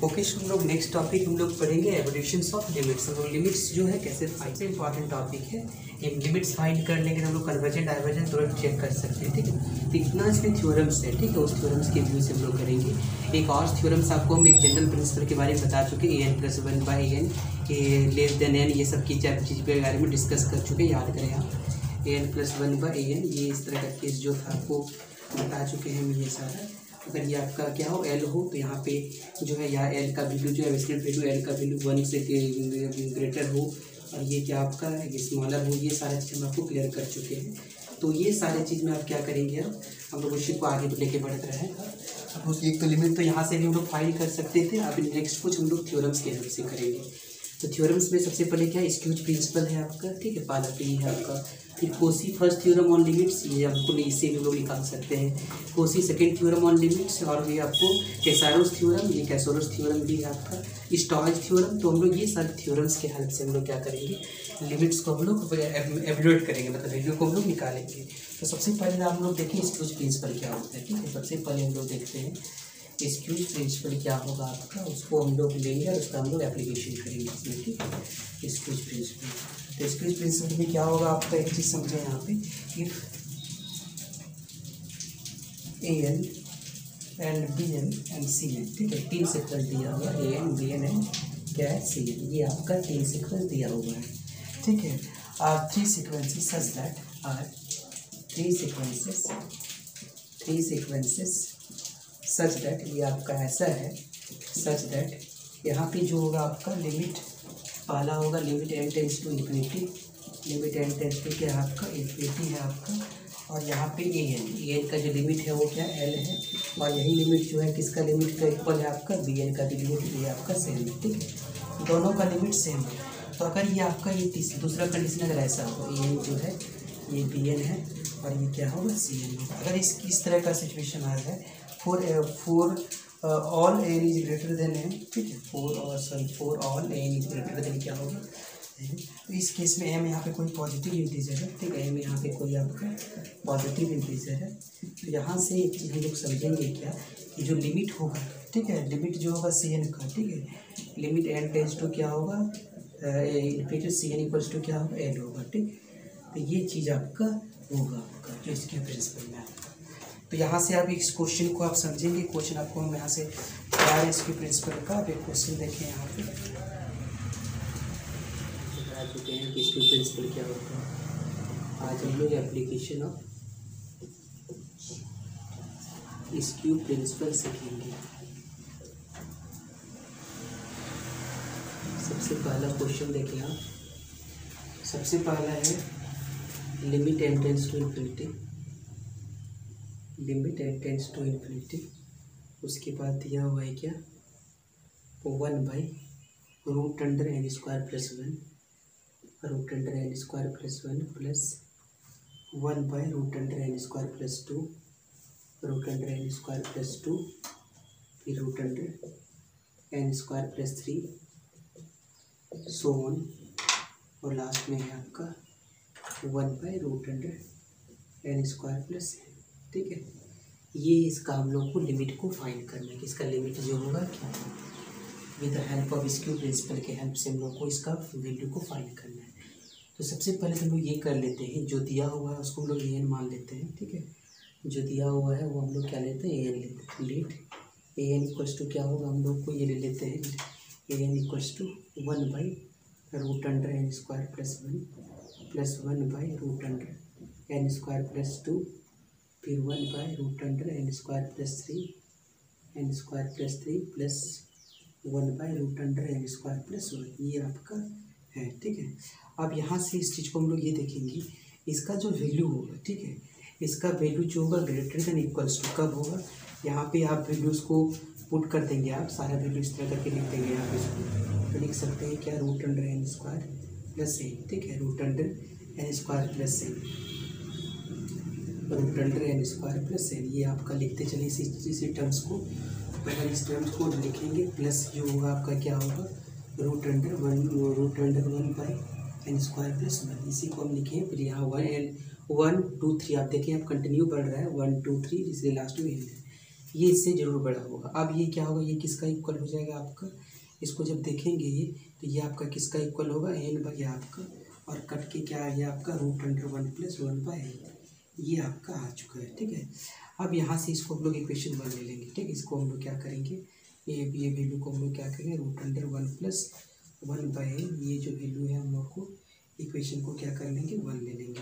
Okay हम लोग next topic हम लोग पढ़ेंगे एवोल्यूशंस ऑफ लिमिट्स। हम लोग लिमिट्स जो है कैसे फाइंड, से इंपॉर्टेंट टॉपिक है। इन लिमिट्स फाइंड कर लेंगे तो हम लोग कन्वर्जेंट डाइवर्जेंट तुरंत चेक कर सकते हैं, ठीक है। तो इतना इसमें थ्योरम्स है, ठीक है। उस थ्योरम्स के व्यू से हम लोग करेंगे। एक और थ्योरम्स आपको हम एक जनरल प्रिंसिपल के बारे में बता चुके हैं, an+1/an लेस देन n, ये सब की चीज़ के बारे में डिस्कस कर चुके हैं, याद करें आप। an+1/an ये इस तरह का केस जो था आपको बता चुके हैं हम। ये सारा अगर ये आपका क्या हो एल हो तो यहाँ पे जो है यहाँ एल का वैल्यू जो है एब्सोल्यूट वैल्यू एल का वैल्यू 1 से ग्रेटर हो और ये क्या आपका स्मॉलर हो। ये सारे चीज़ हम आपको क्लियर कर चुके हैं। तो ये सारे चीज़ में आप क्या करेंगे, अब हम लोग उसी को आगे लेके बढ़ रहे हैं। अब एक तो लिमिट तो यहाँ से भी हम लोग फाइंड कर सकते थे। अब नेक्स्ट कुछ हम लोग थ्योरम्स के हेल्प से करेंगे। तो थ्योरम्स में सबसे पहले क्या स्क्यूज प्रिंसिपल है आपका, ठीक है, पहला तो ये है आपका। फिर Kosi first theorem on limits, ये आपको इससे भी लोग निकाल सकते हैं। Kosi second theorem on limits, और ये आपको कैसारोस थ्योरम, ये कैसारोस थ्योरम भी है आपका। स्टॉयज थ्योरम। तो हम लोग ये सारे थ्योरम्स के हेल्प से हम लोग क्या करेंगे, लिमिट्स को हम लोग एवेल्यूएट करेंगे, मतलब वैल्यू को हम लोग निकालेंगे। तो सबसे पहले हम लोग देखें स्क्यूज प्रिंसिपल क्या होता है, ठीक है। सबसे पहले हम लोग देखते हैं स्क्यूज प्रिंसिपल क्या होगा आपका, उसको हम लोग लेंगे और उसका हम लोग एप्लीकेशन करेंगे इसमें, ठीक है। स्क्यूज प्रिंसिपल, तो स्क्यूज प्रिंसिपल में क्या होगा आपका, एक चीज़ समझे यहाँ पे, if an and bn and cn, ठीक है, 3 सीक्वेंस दिया हुआ है, an bn एंड क्या है cn, ये आपका 3 सीक्वेंस दिया हुआ है, ठीक है। Are 3 sequences such that are 3 sequences such that, ये आपका ऐसा है सच दैट, यहाँ पे जो होगा आपका लिमिट पहला होगा limit n tends to infinity, limit n tends to क्या है आपका इन्फिनिटी है आपका। और यहाँ पे an का जो लिमिट है वो क्या l है, और यही लिमिट जो है किसका लिमिट का इक्वल है आपका bn का भी लिमिट, ये आपका सेम है, ठीक है, दोनों का लिमिट सेम है। तो अगर ये आपका ये दूसरा कंडीशन अगर ऐसा हो, an जो है ये bn है और ये क्या होगा cn होगा। अगर इस तरह का सिचुएशन आ जाए, for all n is greater then m, ठीक है, for all n is greater than क्या होगा, तो इस केस में m यहाँ पे कोई पॉजिटिव इंटीजर है, ठीक है, m यहाँ पे कोई आपका पॉजिटिव इंटीजर है। तो यहाँ से एक चीज़ हम लोग समझेंगे क्या, कि जो लिमिट होगा, ठीक है, लिमिट जो होगा cn का, ठीक है, लिमिट n टेंस टू क्या होगा इन्फिनिटी, cn इक्वल्स टू क्या होगा l होगा, ठीक। तो ये चीज़ आपका होगा आपका जो इसके प्रिंसिपल में आपका। तो यहाँ से आप इस क्वेश्चन को आप समझेंगे, क्वेश्चन आपको हम यहाँ से तैयार है इसके प्रिंसिपल का। आप एक क्वेश्चन देखें यहाँ पे बता चुके हैं कि इसके प्रिंसिपल क्या होता है। आज हम लोग एप्लीकेशन ऑफ स्क्यू प्रिंसिपल सीखेंगे। सबसे पहला क्वेश्चन देखें आप, सबसे पहला है limit n tends to infinity, limit n tends to infinity, उसके बाद दिया हुआ है क्या 1/√n² plus 1, √n² plus 1 plus 1/√n² plus 2, √n² plus 2, फिर √n² प्लस 3, सो ऑन, और लास्ट में है आपका 1/√n² प्लस, ठीक है। ये इसका हम लोग को लिमिट को फाइंड करना है कि इसका लिमिट जो होगा क्या है, with the help of squeeze principle के हेल्प से हम लोग को इसका वैल्यू को फाइंड करना है। तो सबसे पहले हम लोग ये कर लेते हैं, जो दिया हुआ है उसको हम लोग an मान लेते हैं, ठीक है, जो दिया हुआ है वो हम लोग क्या लेते हैं an लेते हैं। लेट an इक्वल्स टू क्या होगा, हम लोग को ये ले लेते हैं an equals to 1/√n² plus 1 plus 1/√n² plus 2, फिर 1/√n² plus 3 plus 1/√n² plus 1, ये आपका है, ठीक है। अब यहाँ से इस चीज़ को हम लोग ये देखेंगे, इसका जो वैल्यू होगा, ठीक है, इसका वैल्यू जो होगा ग्रेटर देन इक्वल्स टू कब होगा, यहाँ पे आप वैल्यूज़ को पुट कर देंगे, आप सारा वैल्यू इस तरह करके लिख देंगे। आप इसको तो लिख सकते हैं क्या √n² प्लस 1, ठीक है, √n² प्लस 1, √n² प्लस 1, ये आपका लिखते चलिए इसी टर्म्स को, पहले इस टर्म्स को लिखेंगे, प्लस जो होगा आपका क्या होगा √1/n² प्लस 1, इसी को हम लिखें। फिर यहाँ 1 2 3 आप देखें, आप कंटिन्यू बढ़ रहा है 1 2 3, इसलिए लास्ट में है ये इससे जरूर बड़ा होगा। अब ये क्या होगा, ये किसका इक्वल हो जाएगा आपका, इसको जब देखेंगे ये, तो ये आपका किसका इक्वल होगा, एन बाई आपका, और कट के क्या आ गया आपका √1+1/n, ये आपका आ चुका है। ठीक है, अब यहाँ से इसको हम लोग इक्वेशन 1 ले लेंगे। ठीक है, इसको हम लोग क्या करेंगे, ये वैल्यू को हम लोग क्या करेंगे, √1+1/n, ये जो वैल्यू है हम लोग को इक्वेशन को क्या कर लेंगे, 1 ले लेंगे।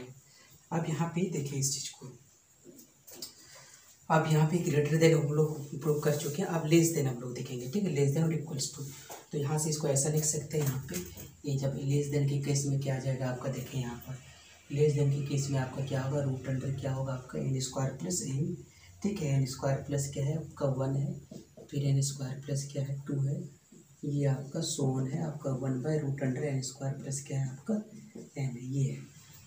अब यहाँ पे देखें इस चीज़ को, अब यहाँ पे ग्रेटर देन हम लोग प्रूव कर चुके हैं, अब लेस देन हम लोग देखेंगे। ठीक है, लेस देन और इक्वल्स टू, तो यहाँ से इसको ऐसा लिख सकते हैं। यहाँ पे ये जब लेस देन के केस में क्या आ जाएगा आपका, देखें यहाँ पर लेस देन के केस में आपका क्या होगा, √, क्या होगा आपका n² + n। ठीक है, n² प्लस क्या है आपका 1 है, फिर n² प्लस क्या है 2 है, ये आपका सोन है आपका 1/√n² प्लस क्या है आपका n, ये है।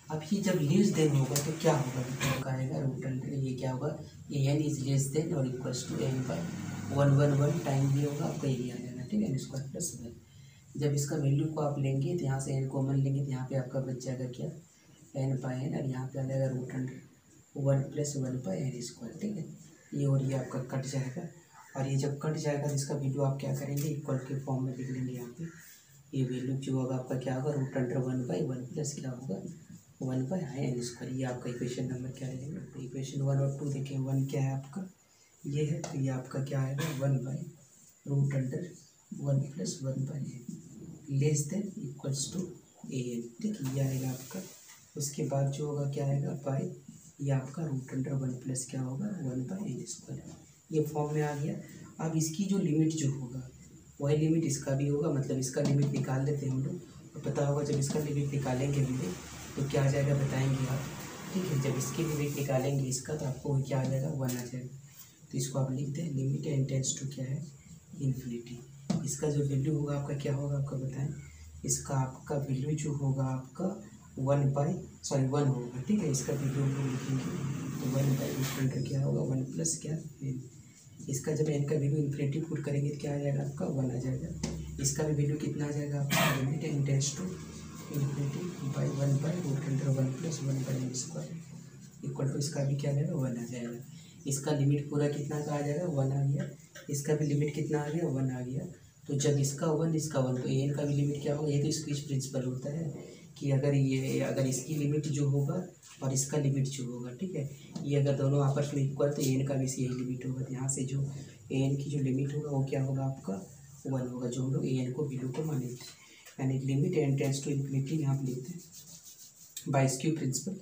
अब ये जब लेस देन होगा तो क्या होगा, तो आएगा √, ये क्या होगा, an इज लेस देन और इक्वल्स टू n/1 टाइम भी होगा आपका, ये आ जाएगा। ठीक है, n² + 1। जब इसका वैल्यू को आप लेंगे तो यहाँ से n कॉमन लेंगे तो यहाँ पे आपका बच जाएगा क्या, n/n, और यहाँ पे आ जाएगा √1+1/n²। ठीक है, ये और ये आपका कट जाएगा, और ये जब कट जाएगा तो इसका वैल्यू आप क्या करेंगे, इक्वल के फॉर्म में लिख लेंगे। यहाँ पे ये वैल्यू जो होगा आपका क्या होगा, √1/1 प्लस क्या होगा 1/n²। ये आपका इक्वेशन नंबर क्या रहेगा, तो इक्वेशन 1 और 2 देखें। 1 क्या है आपका, ये है, तो ये आपका क्या आएगा 1/√1+1/n less than equals to an। ठीक है, ये आएगा आपका। उसके बाद जो होगा क्या आएगा, बाय ये आपका √1 प्लस क्या होगा 1/n², ये फॉर्म में आ गया। अब इसकी जो लिमिट जो होगा वही लिमिट इसका भी होगा, मतलब इसका लिमिट निकाल लेते हैं हम लोग, तो पता होगा जब इसका लिमिट निकालेंगे हम लोग तो क्या आ जाएगा बताएंगे आप। ठीक है, जब इसकी लिमिट निकालेंगे इसका तो आपको क्या आ जाएगा 1 आ जाएगा। तो इसको आप लिखते हैं लिमिट n टेंड्स टू क्या है इन्फिनिटी। इसका जो वैल्यू होगा आपका क्या होगा आपका बताएं, इसका आपका वैल्यू जो होगा आपका 1 होगा। ठीक है, इसका वैल्यू हम लोग लिखेंगे तो 1/√, क्या होगा 1 प्लस क्या n। इसका जब n का वैल्यू इन्फिनिटी पुट करेंगे तो क्या आ जाएगा आपका 1 आ जाएगा। इसका भी वैल्यू कितना आ जाएगा आपका, limit n tends to infinity by 1/√1+1/n² equal to, इसका भी क्या आ जाएगा 1 आ जाएगा। इसका लिमिट पूरा कितना का आ जाएगा 1 आ गया, इसका भी लिमिट कितना आ गया 1 आ गया। तो जब इसका 1 इसका 1 तो an का भी लिमिट क्या होगा, ये तो स्क्विज प्रिंसिपल होता है कि अगर इसकी लिमिट जो होगा और इसका लिमिट जो होगा, ठीक है, ये अगर दोनों आपस में इक्वल तो an का भी यही लिमिट होगा। तो यहाँ से जो an की जो लिमिट होगा वो क्या होगा आपका 1 होगा, जो हम लोग an को वैल्यू को माने, यानी limit n tends to infinity यहाँ पे लिखते हैं बाय स्क्यू प्रिंसिपल,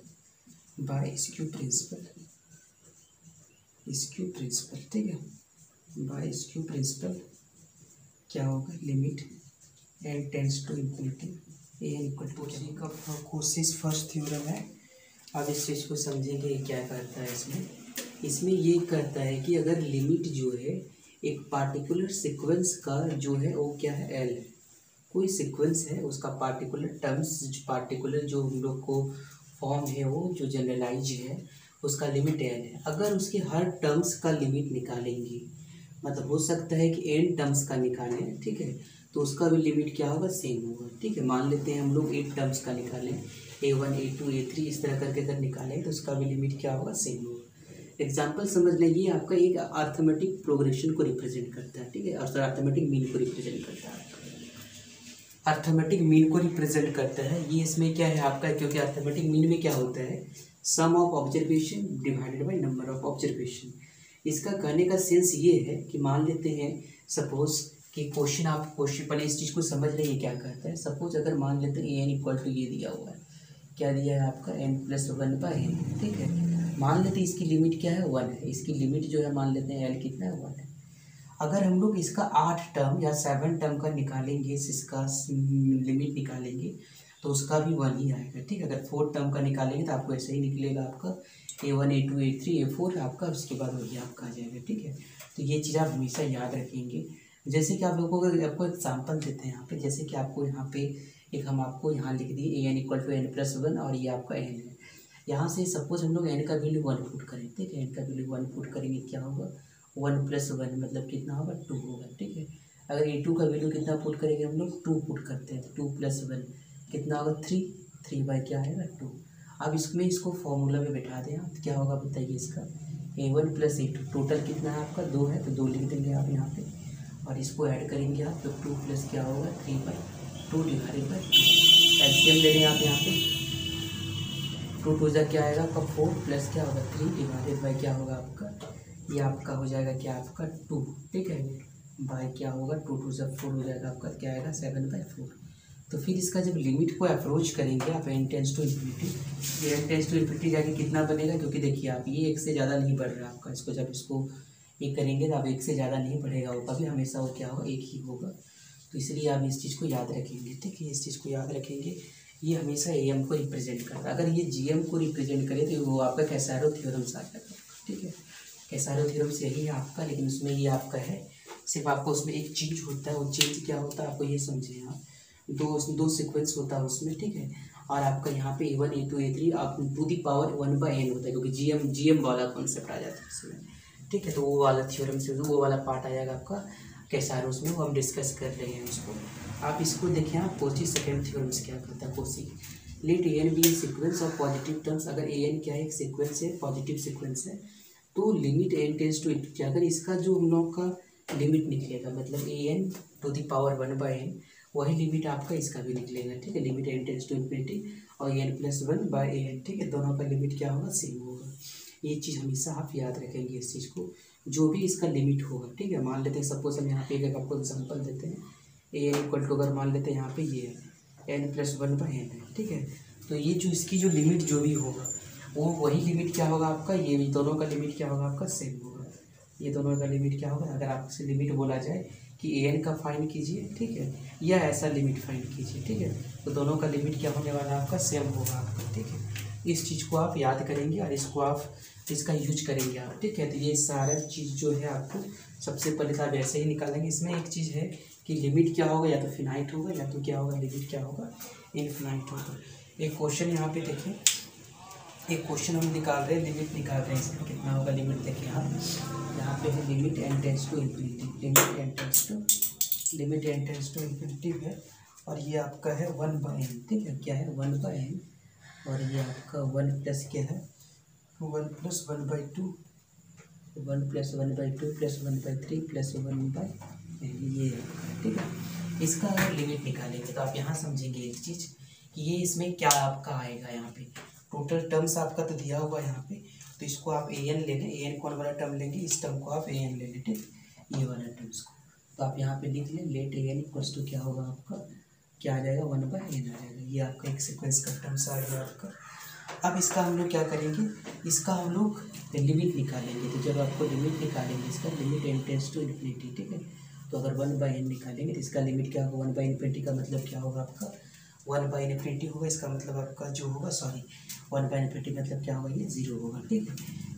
ठीक है, बाय स्क्यू प्रिंसिपल क्या होगा, limit n tends to infinity an equal to का कोशिश फर्स्ट थ्योरम है। अब इस चीज़ को समझेंगे क्या करता है इसमें ये करता है कि अगर लिमिट जो है एक पार्टिकुलर सीक्वेंस का जो है वो क्या है L है, कोई सीक्वेंस है उसका पार्टिकुलर टर्म्स, पार्टिकुलर जो हम लोग को फॉर्म है वो जो जनरलाइज है उसका लिमिट n है। अगर उसके हर टर्म्स का लिमिट निकालेंगे, मतलब हो सकता है कि n टर्म्स का निकालें, ठीक है, तो उसका भी लिमिट क्या होगा सेम होगा। ठीक है, मान लेते हैं हम लोग 8 टर्म्स का निकालें, a1 a2 a3 इस तरह करके अगर निकालें तो उसका भी लिमिट क्या होगा सेम होगा। एग्जाम्पल समझ लेंगे, आपका एक अर्थमेटिक प्रोग्रेशन को रिप्रेजेंट करता है। ठीक है, और अर्थमेटिक मीन को रिप्रेजेंट करता है, अर्थमेटिक मीन को रिप्रेजेंट करता है। ये इसमें क्या है आपका, क्योंकि अर्थमेटिक मीन में क्या होता है sum of observation divided by number of observation. इसका कहने का सेंस ये है कि मान लेते हैं सपोज कि क्वेश्चन पहले इस चीज़ को समझ रहे ये क्या कहता है। सपोज अगर मान लेते हैं an इक्वल टू ये दिया हुआ है, क्या दिया है आपका n+1/n। ठीक है, मान लेते हैं इसकी लिमिट क्या है 1 है, इसकी लिमिट जो है मान लेते हैं l कितना है 1 है। अगर हम लोग इसका 8 टर्म या 7 टर्म का निकालेंगे, इसका लिमिट निकालेंगे तो उसका भी 1 ही आएगा। ठीक है, अगर 4 टर्म का निकालेंगे तो आपको ऐसे ही निकलेगा आपका a1 a2 a3 a4 आपका, उसके बाद वही आपका आ जाएगा। ठीक है, तो ये चीज़ आप हमेशा याद रखेंगे। जैसे कि आप लोगों को आपको एग्जाम्पल देते हैं यहाँ पे, जैसे कि आपको यहाँ पे एक हम आपको यहाँ लिख दिए an इक्वल टू n+1 और ये आपका n है। यहाँ से सपोज हम लोग n का वैल्यू 1 पुट करें, ठीक है, n का वैल्यू 1 पुट करेंगे क्या होगा 1+1 मतलब कितना होगा 2 होगा। ठीक है, अगर a2 का वैल्यू कितना पुट करेंगे हम लोग 2 पुट करते हैं तो 2+1 कितना होगा 3 बाई क्या आएगा 2। अब इसमें इसको फॉर्मूला में बैठा दें आप, क्या होगा बताइए इसका, A1 प्लस A2 टोटल कितना है आपका 2 है, तो 2 लिख देंगे आप यहाँ पे, और इसको ऐड करेंगे आप, तो 2 प्लस क्या होगा 3/2 डिवाइडेड बाई 2। एलसीएम ले रहे हैं आप यहाँ पे, 2 टू जा क्या आएगा आपका 4 प्लस क्या होगा 3 डिवाइडेड बाई क्या होगा आपका, ये आपका हो जाएगा क्या आपका 2, ठीक है, बाई क्या होगा 2 टू जा 4 हो जाएगा आपका, क्या आएगा 7/4। तो फिर इसका जब लिमिट को अप्रोच करेंगे आप n टेंस टू इन्फिनिटी, ये n टेंस टू इन्फिनिटी जाके कितना बनेगा, क्योंकि देखिए आप ये 1 से ज़्यादा नहीं बढ़ रहा आपका, इसको जब इसको ये करेंगे तो आप 1 से ज़्यादा नहीं बढ़ेगा, वो कभी हमेशा वो क्या होगा 1 ही होगा। तो इसलिए आप इस चीज़ को याद रखेंगे, ठीक है, इस चीज़ को याद रखेंगे, ये हमेशा AM को रिप्रेजेंट करता है। अगर ये GM को रिप्रेजेंट करे तो वो आपका कैसारो थ्योरम्स आ जाएगा, ठीक है, कैसारो थ्योरम्स यही है आपका, लेकिन उसमें ये आपका है सिर्फ आपको उसमें एक चीज़ होता है, वो चीज़ क्या होता है आपको ये समझिए आप, दो सीक्वेंस होता है उसमें, ठीक है, और आपका यहाँ पे A1 A2 A3 आप टू दी पावर 1/n होता है, क्योंकि GM वाला कॉन्सेप्ट आ जाता है इसमें, ठीक है, तो वो वाला थ्योरम से वो वाला पार्ट आ जाएगा आपका कैसारोस में, वो हम डिस्कस कर रहे हैं उसको। आप इसको देखें, आप कोची सेकेंड थ्योरम्स क्या करता है, Cauchy let AN be sequence of positive terms, अगर AN क्या है एक सीक्वेंस है, पॉजिटिव सीक्वेंस है, तो limit n tends to infinity, अगर इसका जो हम लोग का लिमिट निकलेगा, मतलब AN to the power 1/n, वही लिमिट आपका इसका भी निकलेगा, ठीक है, limit n tends to infinity और n+1/an, ठीक है, दोनों का लिमिट क्या होगा सेम होगा। ये चीज़ हमेशा आप याद रखेंगे इस चीज़ को, जो भी इसका लिमिट होगा, ठीक है, मान लेते हैं सपोज हम यहाँ पे एक आपको एग्जांपल देते हैं, AN इक्वल टू अगर मान लेते हैं यहाँ पे ये है n+1/n है, ठीक है, तो ये जो इसकी जो लिमिट जो भी होगा वो वही लिमिट क्या होगा आपका, ये भी दोनों का लिमिट क्या होगा आपका सेम होगा, ये दोनों का लिमिट क्या होगा, अगर आपसे लिमिट बोला जाए कि AN का फाइंड कीजिए, ठीक है, या ऐसा लिमिट फाइंड कीजिए, ठीक है, तो दोनों का लिमिट क्या होने वाला है आपका सेम होगा आपका, ठीक है, इस चीज़ को आप याद करेंगे और इसको आप इसका यूज करेंगे आप, ठीक है, तो ये सारा चीज़ जो है आपको सबसे पहले तो आप ऐसे ही निकालेंगे। इसमें एक चीज़ है कि लिमिट क्या होगा, या तो फिनाइट होगा या तो क्या होगा, लिमिट क्या होगा इनफिनाइट होगा। एक क्वेश्चन यहाँ पे देखें, एक क्वेश्चन हम निकाल रहे हैं, लिमिट निकाल रहे हैं, इसमें कितना होगा लिमिट देखिए आप, यहाँ पे है limit n tends to infinity, limit n tends to infinity है, और ये आपका है 1/n, ठीक है, क्या है 1/n, और ये आपका 1 प्लस क्या है 1 + 1/2, 1 + 1/2 + 1/3 + 1/n, ये है, ठीक है। इसका अगर लिमिट निकालेंगे तो आप यहाँ समझेंगे एक चीज़ कि ये इसमें क्या आपका आएगा, यहाँ पे टोटल टर्म्स आपका तो दिया हुआ है यहाँ पे, तो इसको आप AN ले लें, AN कौन वाला टर्म लेंगे, इस टर्म को आप AN ले लें, ठीक, ये वाला टर्म्स को, तो आप यहाँ पे लिख लें लेट AN = क्या होगा आपका, क्या आ जाएगा 1/n आ जाएगा, ये आपका एक सीक्वेंस का टर्म्स आ गया आपका। अब इसका हम लोग क्या करेंगे, इसका हम लोग लिमिट निकालेंगे, तो जब आपको लिमिट निकालेंगे इसका limit n tends to infinity, ठीक है, तो अगर 1/n निकालेंगे तो इसका लिमिट क्या होगा 1/∞ का मतलब क्या होगा आपका 1/∞ होगा, इसका मतलब आपका जो होगा 1/∞ मतलब क्या होगा ये 0 होगा, ठीक है,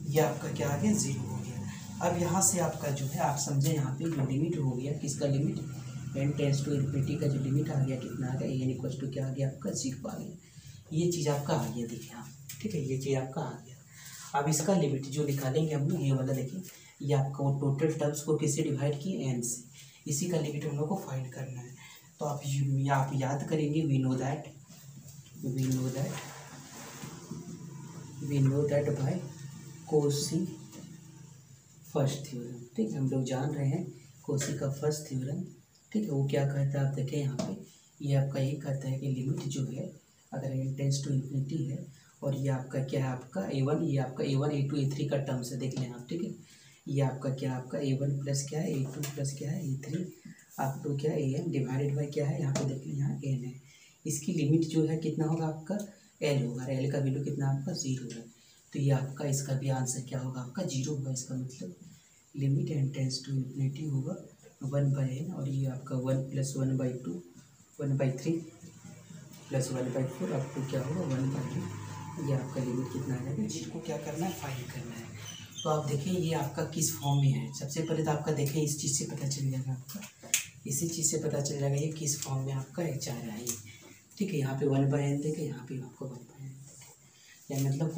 ये आपका क्या आ गया 0 हो गया। अब यहाँ से आपका जो है आप समझे यहाँ पे जो लिमिट हो गया, किसका limit n tends to infinity का जो लिमिट आ गया कितना आ गया, AN = क्या आ गया आपका 0 आ गया, ये चीज़ आपका आ गया देखिए आप, ठीक है, ये चीज़ आपका आ गया। अब इसका लिमिट जो निकालेंगे हम लोग, ये वाला देखिए, ये आपका वो टोटल टर्म्स को किससे डिवाइड किए n से, इसी का लिमिट हम लोग को फाइंड करना है। तो आप याद करेंगे we know that by Cauchy first theorem, ठीक है, हम लोग जान रहे हैं कोशी का फर्स्ट थ्योरम, ठीक है, वो क्या कहता है आप देखें यहाँ पे, ये आपका ये कहता है कि लिमिट जो है अगर n टेंस टू इन्फिनिटी है, और ये आपका क्या है आपका A1, ये आपका A1 A2 A3 का टर्म से देख लें आप, ठीक है, ये आपका क्या आपका A1 प्लस क्या है A2 प्लस क्या है A3 आप तो क्या है AN डिवाइडेड बाई क्या है यहाँ पे देख लें, यहाँ n है, इसकी लिमिट जो है कितना होगा आपका L होगा, L का वैल्यू कितना आपका 0 है, तो ये आपका इसका भी आंसर क्या होगा आपका 0 होगा, इसका मतलब limit n tends to infinity होगा 1/n, और ये आपका 1 + 1/2 1/3 + 1/4 आपको क्या होगा 1/2, ये आपका लिमिट कितना आ जाएगा, जिसको क्या करना है फाइंड करना है। तो आप देखें ये आपका किस फॉर्म में है, सबसे पहले तो आपका देखें इस चीज़ से पता चल जाएगा आपका, इसी चीज़ से पता चल जाएगा ये किस फॉर्म में आपका h आ रहा है, ठीक है, यहाँ पे 1/n देखें, यहाँ पे आपको 1/n देखें, या मतलब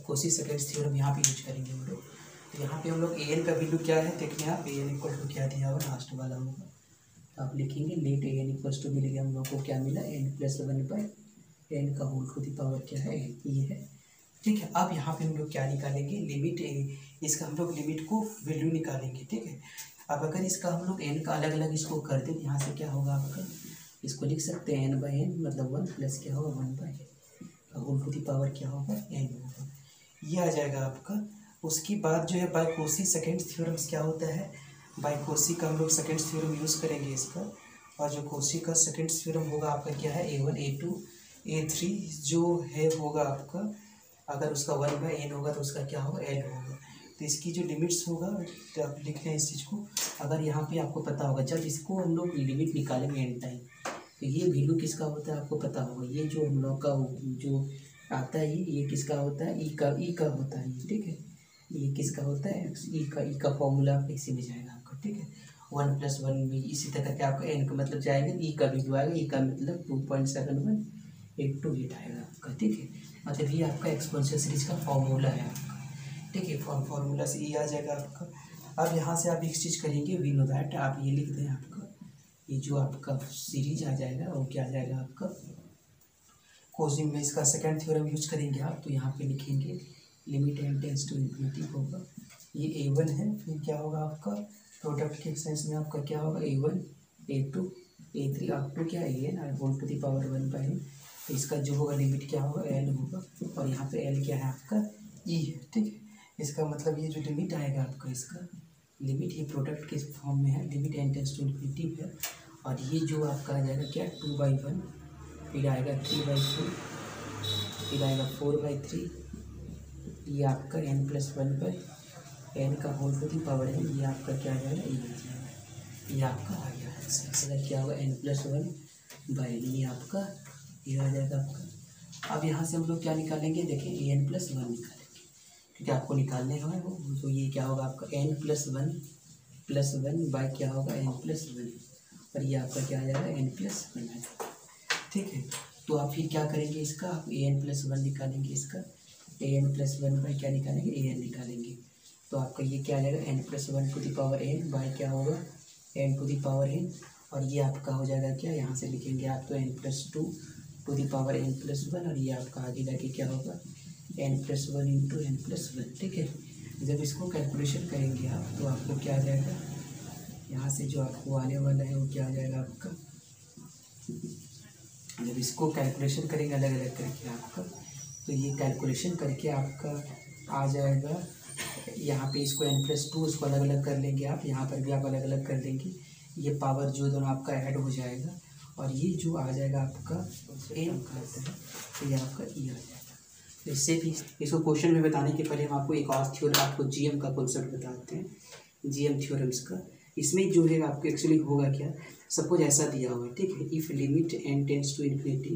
कोशी सेकेंड थ्योरम यहाँ पे यूज करेंगे हम लोग। तो यहाँ पे हम लोग AN का वैल्यू क्या है देखिए आप, AN = क्या दिया हुआ लास्ट वाला होगा, तो आप लिखेंगे लेट AN = मिल गया हम लोग को क्या मिला n + 1/n का होल टू दी पावर क्या है ये है, ठीक है। अब यहाँ पे हम लोग क्या निकालेंगे, लिमिट, इसका हम लोग लिमिट को वैल्यू निकालेंगे। ठीक है। अब अगर इसका हम लोग n का अलग अलग इसको कर दें, यहाँ से क्या होगा आपका, इसको लिख सकते हैं n/n मतलब 1 प्लस क्या होगा 1/n whole to the power क्या होगा n होगा, ये आ जाएगा आपका। उसकी बाद जो है बाय कॉची सेकेंड थ्योरम्स क्या होता है, बाय कॉची का हम लोग सेकेंड थ्योरम यूज़ करेंगे इसका। और जो कॉची का सेकेंड थ्योरम होगा आपका क्या है, a1 a2 a3 जो है होगा आपका, अगर उसका 1/n होगा तो उसका क्या होगा l होगा। तो इसकी जो लिमिट्स होगा, तो आप लिख लें इस चीज़ को। अगर यहाँ पे आपको पता होगा, जब इसको हम लोग लिमिट निकालेंगे एन टाइम, तो ये वैल्यू किसका होता है आपको पता होगा। ये जो हम लोग का जो आता है ये किसका होता है, ई का होता है ये। ठीक है, ये किसका होता है, ई का फॉर्मूला इसी में जाएगा आपका। ठीक है, 1+1 में इसी तरह के आपका एन का मतलब जाएगा, ई का वैल्यू आएगा, ई का मतलब 2.71828 आएगा आपका। ठीक है, मतलब ये आपका एक्सपोनेंशियल सीरीज का फॉर्मूला है आपका। ठीक है, फॉर्मूला से ई आ जाएगा आपका। अब यहाँ से आप एक चीज़ करेंगे, वी नो दैट, आप ये लिख दें आपका, ये जो आपका सीरीज आ जाएगा वो क्या आ जाएगा आपका, कोशिश में इसका सेकंड थ्योरम यूज करेंगे आप। तो यहाँ पे लिखेंगे limit n tends to infinity होगा, ये a1 है, फिर क्या होगा आपका प्रोडक्ट के सेंस में आपका क्या होगा a1 a2 a3 up to क्या an whole to the power 1/n। तो इसका जो होगा लिमिट क्या होगा l होगा, और यहाँ पे l क्या है आपका e है। ठीक है, इसका मतलब ये जो लिमिट आएगा आपका, इसका लिमिट ये प्रोडक्ट के फॉर्म में है, limit n tends to infinity है। और ये जो आपका आ जाएगा क्या 2/1, फिर आएगा 3/2, फिर आएगा 4/3, ये आपका n+1/n का होल टू दी पावर है, ये आपका क्या आ जाएगा ये आ जाएगा, ये आपका आ गया आंसर। क्या होगा n+1/n, ये आपका ये आ जाएगा आपका। अब यहाँ से हम लोग क्या निकालेंगे, देखें n+1 निकालेंगे, क्योंकि आपको निकालने का है वो। तो ये क्या होगा आपका n+1 बाय क्या होगा n+1, और ये आपका क्या आ जाएगा n+1 है। ठीक है, तो आप फिर क्या करेंगे, इसका आप an+1 निकालेंगे, इसका an+1 बाई क्या निकालेंगे an निकालेंगे। तो आपका ये क्या आ जाएगा n+1 to the power n by क्या होगा n to the power n, और ये आपका हो जाएगा क्या, यहाँ से लिखेंगे आप तो n+2 to the power n+1, और ये आपका आगे जाके क्या होगा n+1 इंटू n+1। ठीक है, जब इसको कैलकुलेशन करेंगे आप तो आपको क्या आ जाएगा, यहाँ से जो आपको आने वाला है वो क्या आ जाएगा आपका, जब इसको कैलकुलेशन करेंगे अलग अलग करके आपका, तो ये कैलकुलेशन करके आपका आ जाएगा, यहाँ पे इसको n+2 इसको अलग अलग कर लेंगे आप, यहाँ पर भी आप अलग अलग कर लेंगे, ये पावर जो दोनों आपका ऐड हो जाएगा, और ये जो आ जाएगा आपका n करते हैं, तो ये आपका ई आ जाएगा। तो इससे भी इसको क्वेश्चन में बताने के पहले हम आपको एक और थ्योरम, आपको जीएम का कॉन्सेप्ट बताते हैं, जीएम थ्योरम्स का। इसमें जो है आपको एक्चुअली होगा क्या, सपोज ऐसा दिया हुआ है। ठीक है, if limit n tends to infinity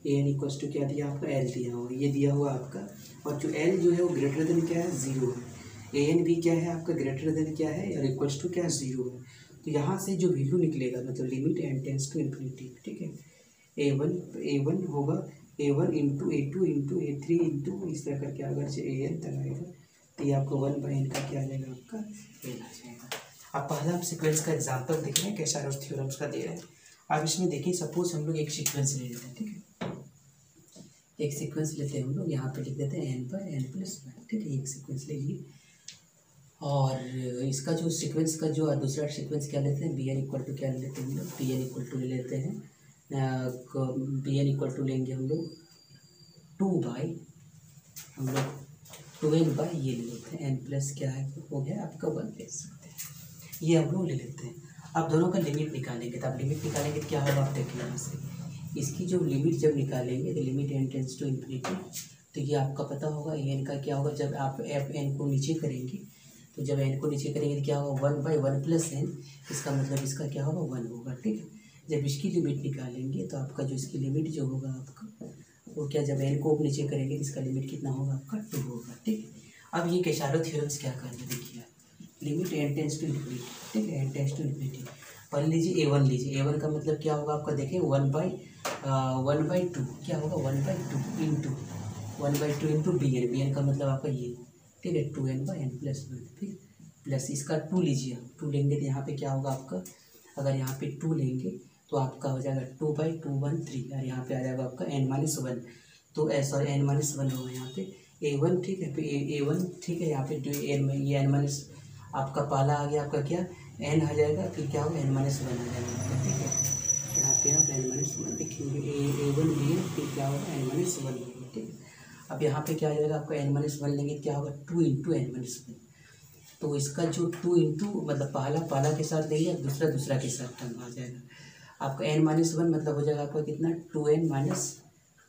an equals to क्या दिया आपका l दिया हुआ, ये दिया हुआ आपका, और जो l जो है वो ग्रेटर देन क्या है 0 है, an भी क्या है आपका ग्रेटर देन क्या है और इक्वल्स टू क्या 0 है। तो यहाँ से जो वैल्यू निकलेगा मतलब limit n tends to infinity, ठीक है, a1 होगा a1 into a2 into a3 into इस तरह करके अगर से an तक आएगा, तो ये आपको 1/n का क्या आ जाएगा आपका l आ जाएगा। अब पहला हम सीक्वेंस का एग्जांपल देख रहे हैं, कैसा थ्योरम्स का दे रहे हैं। अब इसमें देखिए सपोज हम लोग एक सीक्वेंस ले लेते हैं। ठीक है, एक सीक्वेंस लेते हैं हम लोग, यहाँ पे लिख देते हैं n/n+1। ठीक है, एक सीक्वेंस ले लिए, और इसका जो सीक्वेंस का जो दूसरा सीक्वेंस क्या लेते हैं, bn इक्वल टू क्या लेते हैं हम लोग, bn इक्वल टू ले लेते हैं, bn इक्वल टू लेंगे हम लोग 2/, हम लोग 2n/ ये ले लेते हैं, n प्लस क्या है हो गया आपका 1 ले सकते हैं, ये हम लोग ले लेते हैं। अब दोनों का लिमिट निकालेंगे, तो आप लिमिट निकालेंगे तो क्या होगा आप देखिए यहाँ से, इसकी जो लिमिट जब निकालेंगे तो limit n tends to infinity, तो ये आपका पता होगा an का क्या होगा, जब आप n को नीचे करेंगे, तो जब n को नीचे करेंगे तो क्या होगा 1/1 प्लस n, इसका मतलब इसका क्या होगा 1 होगा। ठीक है, जब इसकी लिमिट निकालेंगे तो आपका जो इसकी लिमिट जो होगा आपका वो क्या, जब n को नीचे करेंगे तो इसका लिमिट कितना होगा आपका 2 होगा। ठीक है, अब ये कैशारो थ्योरम्स क्या कर रहे हैं देखिए, limit n tends to infinity, ठीक है, n टेंड्स टू इन्फिनिटी, पढ़ लीजिए a1 लीजिए, a1 का मतलब क्या होगा आपका देखें 1/2 क्या होगा 1/2 इंटू bn का मतलब आपका ये, ठीक है 2n/n+1, ठीक, प्लस इसका 2 लीजिए, 2 लेंगे तो यहाँ पे क्या होगा आपका, अगर यहाँ पे 2 लेंगे तो आपका हो जाएगा 2/2 1 3, और यहाँ पे आ जाएगा आपका n-1, तो सॉरी n-1 होगा यहाँ पे, A1, ठीक है, फिर A1, ठीक है, यहाँ पे जो एन में ये n माइनस आपका पहला आ गया आपका क्या n आ जाएगा, फिर क्या होगा n माइनस 1 आ जाएगा आपका, ठीक है। यहाँ पे आप n माइनस 1 लिखेंगे, A1 लिए, फिर क्या होगा n माइनस 1 लेंगे, ठीक है। अब यहाँ पे क्या आ जाएगा आपका n माइनस 1 लेंगे, क्या होगा 2 इंटू n माइनस 1। तो इसका जो 2 इंटू मतलब पहला के साथ लेंगे, दूसरा के साथ टर्म आ जाएगा आपका n माइनस 1, मतलब हो जाएगा आपका कितना 2n माइनस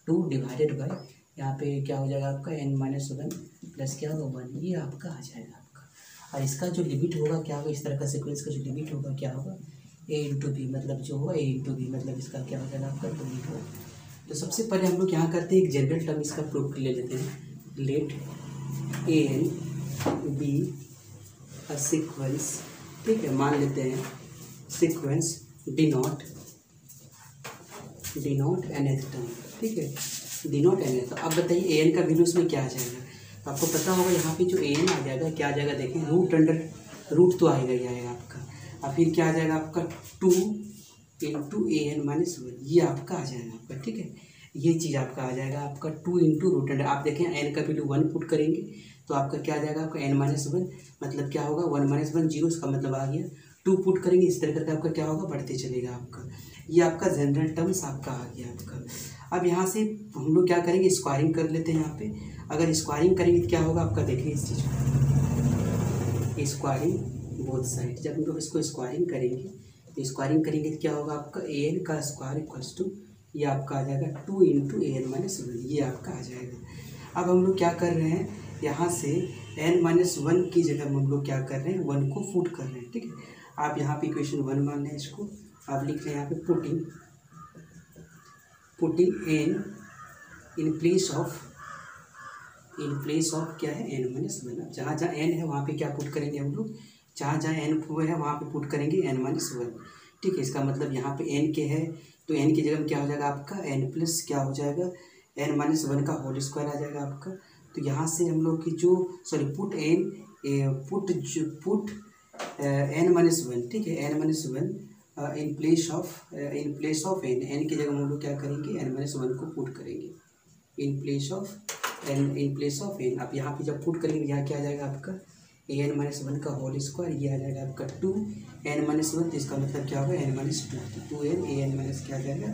2 डिवाइडेड बाई यहाँ पे क्या हो जाएगा आपका n माइनस 1 प्लस क्या होगा 1, ये आपका आ जाएगा आपका। और इसका जो लिमिट होगा क्या होगा, इस तरह का सीक्वेंस का जो लिमिट होगा क्या होगा a इंटू बी, मतलब जो होगा a इंटू बी, मतलब इसका क्या हो जाएगा आपका 2 होगा। तो सबसे पहले हम लोग यहाँ करते हैं एक जनरल टर्म इसका प्रूफ कर ले लेते हैं। Let a n be a sequence, ठीक है, मान लेते हैं सीक्वेंस डिनोट nth टर्म, ठीक है, डिनोट nth। तो अब बताइए ए एन का वैल्यू इसमें क्या आ जाएगा। तो आपको पता होगा यहाँ पे जो ए एन आ जाएगा क्या आ जाएगा, देखें रूट अंडर रूट तो आएगा ही आएगा आपका, और फिर क्या आ जाएगा आपका 2 इंटू ए एन माइनस 1, ये आपका आ जाएगा आपका, ठीक है। ये चीज़ आपका आ जाएगा आपका 2 इंटू रूट अंडर। आप देखें एन का वैल्यू 1 पुट करेंगे तो आपका क्या आ जाएगा आपका एन माइनस 1, मतलब क्या होगा 1 माइनस 1 0, इसका मतलब आ गया 2 पुट करेंगे, इस तरह करके आपका क्या होगा बढ़ते चलेगा आपका। ये आपका जनरल टर्म्स आपका आ गया आपका। अब यहाँ से हम लोग क्या करेंगे, स्क्वायरिंग कर लेते हैं यहाँ पे। अगर स्क्वायरिंग करेंगे तो क्या होगा आपका, देखिए इस चीज़ को स्क्वायरिंग बोथ साइड, जब हम लोग इसको स्क्वायरिंग करेंगे तो स्क्वायरिंग करेंगे तो क्या होगा आपका ए एन का स्क्वायर इक्वल्स टू ये आपका आ जाएगा 2 इंटू ए एन माइनस 1, ये आपका आ जाएगा। अब हम लोग क्या कर रहे हैं, यहाँ से n माइनस 1 की जगह हम लोग क्या कर रहे हैं 1 को पुट कर रहे हैं, ठीक है। आप यहाँ पे इक्वेशन 1 मान लें, इसको आप लिख लें यहाँ पे putting n in place of क्या है n माइनस 1। अब जहाँ जहाँ n है वहाँ पे क्या पुट करेंगे हम लोग, जहाँ जहाँ n है वहाँ पे पुट करेंगे n माइनस 1, ठीक है। इसका मतलब यहाँ पे n के है तो n की जगह में क्या हो जाएगा आपका n प्लस क्या हो जाएगा n माइनस 1 का होल स्क्वायर आ जाएगा आपका। तो यहाँ से हम लोग की जो सॉरी पुट n माइनस 1, ठीक है, n minus 1 in place of n की जगह हम लोग क्या करेंगे n माइनस 1 को पुट करेंगे इन प्लेस ऑफ n। अब यहाँ पे जब पुट करेंगे यहाँ क्या आ जाएगा आपका an माइनस 1 का होल स्क्वायर, ये आ जाएगा आपका 2n माइनस 1, तो इसका मतलब क्या होगा n माइनस 2, तो 2n an माइनस क्या आ जाएगा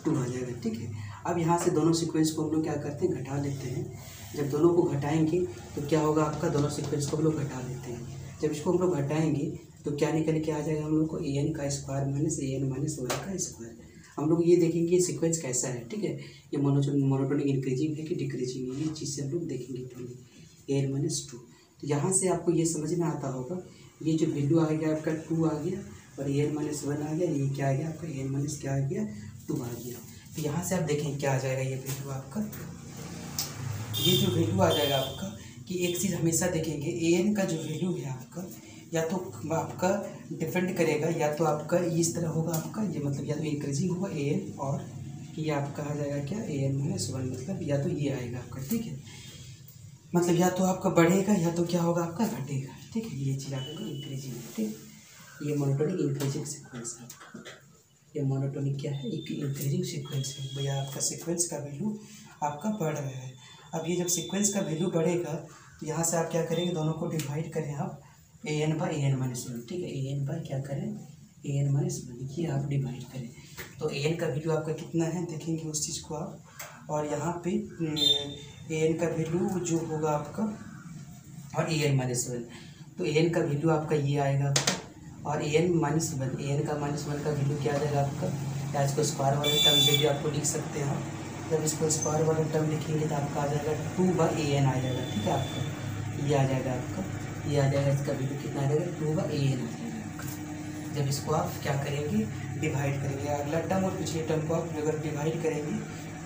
2 आ जाएगा, ठीक है। अब यहाँ से दोनों सीक्वेंस को हम लोग क्या करते हैं घटा लेते हैं। जब दोनों को घटाएंगे तो क्या होगा आपका, दोनों सीक्वेंस को हम लोग घटा लेते हैं। जब इसको हम लोग घटाएंगे तो क्या निकल के आ जाएगा हम लोग को an का स्क्वायर माइनस an माइनस 1 का स्क्वायर। हम लोग ये देखेंगे ये सीक्वेंस कैसा है, ठीक है, ये मोनोटोनिक इंक्रीजिंग है कि डिक्रीजिंग है, ये चीज़ से हम लोग देखेंगे पहले an माइनस 2। तो यहाँ से आपको ये समझ में आता होगा, ये जो वैल्यू आ गया आपका 2 आ गया और an माइनस 1 आ गया, ये क्या आ गया आपका an माइनस क्या आ गया 2 आ गया। तो यहाँ से आप देखें क्या आ जाएगा ये वैल्यू आपका, ये जो वैल्यू आ जाएगा आपका कि एक चीज़ हमेशा देखेंगे an का जो वैल्यू है आपका या तो आपका डिपेंड करेगा, या तो आपका इस तरह होगा आपका, ये मतलब या तो इंक्रीजिंग होगा an और ये आपका आ जाएगा क्या an माइनस 1, मतलब या तो ये आएगा आपका, ठीक है, मतलब या तो आपका बढ़ेगा या तो क्या होगा आपका घटेगा, ठीक है। ये चीज़ आपका इंक्रीजिंग है, ठीक, ये मोनोटोनिक इंक्रीजिंग सीक्वेंस है, ये मोनोटोनिक क्या है इंक्रीजिंग सीक्वेंस है, भैया आपका सीक्वेंस का वैल्यू आपका बढ़ रहा है। अब ये जब सीक्वेंस का वैल्यू बढ़ेगा तो यहाँ से आप क्या करेंगे, दोनों को डिवाइड करें आप an बाई an माइनस 1, ठीक है, an बाई क्या करें an माइनस 1, ये आप डिवाइड करें तो an का वैल्यू आपका कितना है देखेंगे उस चीज़ को आप, और यहाँ पे an का वैल्यू जो होगा आपका और an माइनस 1, तो an का वैल्यू आपका ये आएगा आपका और an माइनस 1, an का माइनस 1 का वैल्यू क्या आ जाएगा आपका, या इसको स्क्वायर वाले टर्म में भी आपको लिख सकते हैं आप। जब इसको स्क्वायर वाला टर्म लिखेंगे तो आपका आ जाएगा 2 बाई an आ जाएगा, ठीक है, आपका ये आ जाएगा आपका, ये आ जाएगा, इसका वैल्यू कितना आ जाएगा 2 बाई an आ जाएगा आपका। जब इसको आप क्या करेंगे डिवाइड करेंगे, अगला टर्म और पिछले टर्म को आप अगर डिवाइड करेंगे